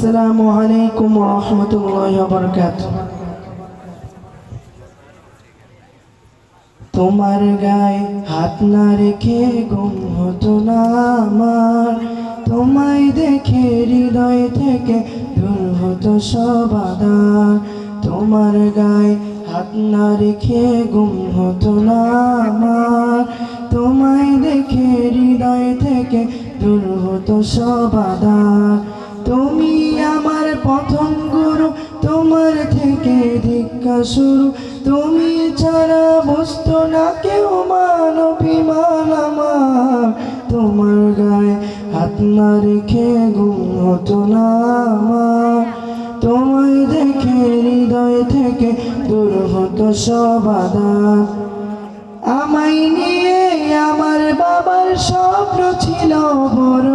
আসসালামু আলাইকুম ওয়া রাহমাতুল্লাহি ওয়া বারাকাতুহু। তোমার গায়ে হাত না রেখে ঘুম হতো না আমার, তোমায় দেখে হৃদয় থেকে দূর হতো সব আঁধার। তোমার গায়ে হাত না রেখে ঘুম হতো না আমার, তোমায় দেখে হৃদয় থেকে দূর হতো সব আঁধার। তুমি আমার প্রথম গুরু, তোমার থেকে দীক্ষা শুরু, তুমি ছাড়া বুঝতো না কেউ মান অভিমান আমার। তোমার গায়ে হাত না রেখে ঘুম হতো না আমার, তোমায় দেখে হৃদয় থেকে দূর হতো সব আঁধার। আমায় নিয়ে আমার বাবার স্বপ্ন ছিল বড়,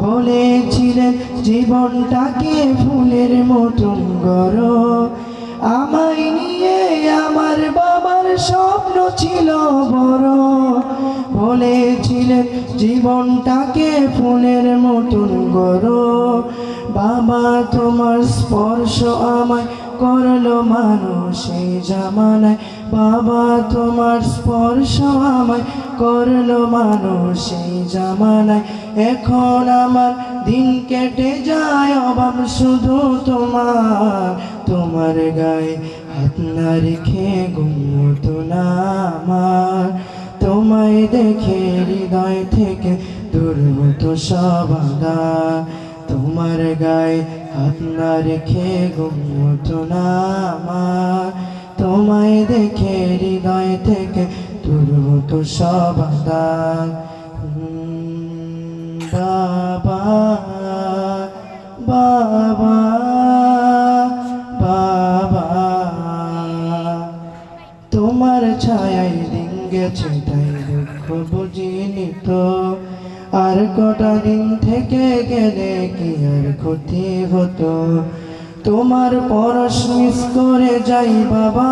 বলেছিলেন জীবনটাকে ফুলের মতন গড়ো। আমায় নিয়ে আমার বাবার স্বপ্ন ছিল বড়, বলেছিলেন জীবনটাকে ফুলের মতন গড়ো। বাবা তোমার স্পর্শ আমায় করলো মানুষ এই জামানায়, বাবা তোমার স্পর্শ আমায় করলো মানুষ এই জামানায়। এখন আমার দিন কেটে যায় অভাব শুধু তোমার, তোমার গায়ে হাত না রেখে ঘুম হতো না আমার, তোমায় দেখে হৃদয় থেকে দূর হতো সব আঁধার। তোমার গায়ে হাত না রেখে ঘুম হতো না আমার, তোমায় দেখে হৃদয় থেকে দূর হতো সব আঁধার। বাবা বাবা বাবা, তোমার ছায়ায় দিন গেছে তাই দুঃখ বুঝিনি তো, আর কটা দিন থেকে গেলে কি আর ক্ষতি হতো। তোমার পরশ মিস করে যাই বাবা,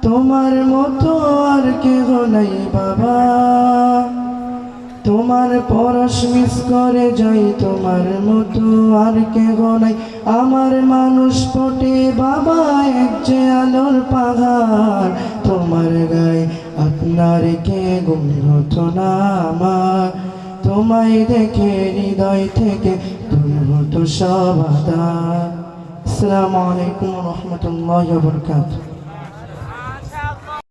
তোমার মতো আর কেহ নাই বাবা। তোমার পরশ মিস করে যাই, তোমার মতো আর কেহ নাই। আমার মানুষ পটে বাবা এক যে আলোর পাহাড়, তোমার গায়ে হাত না রেখে ঘুম হতো না আমার, তোমায় দেখে হৃদয় থেকে দূর হতো সব আঁধার। আসসালামু আলাইকুম ওয়া রাহমাতুল্লাহি ওয়া বারাকাতুহু।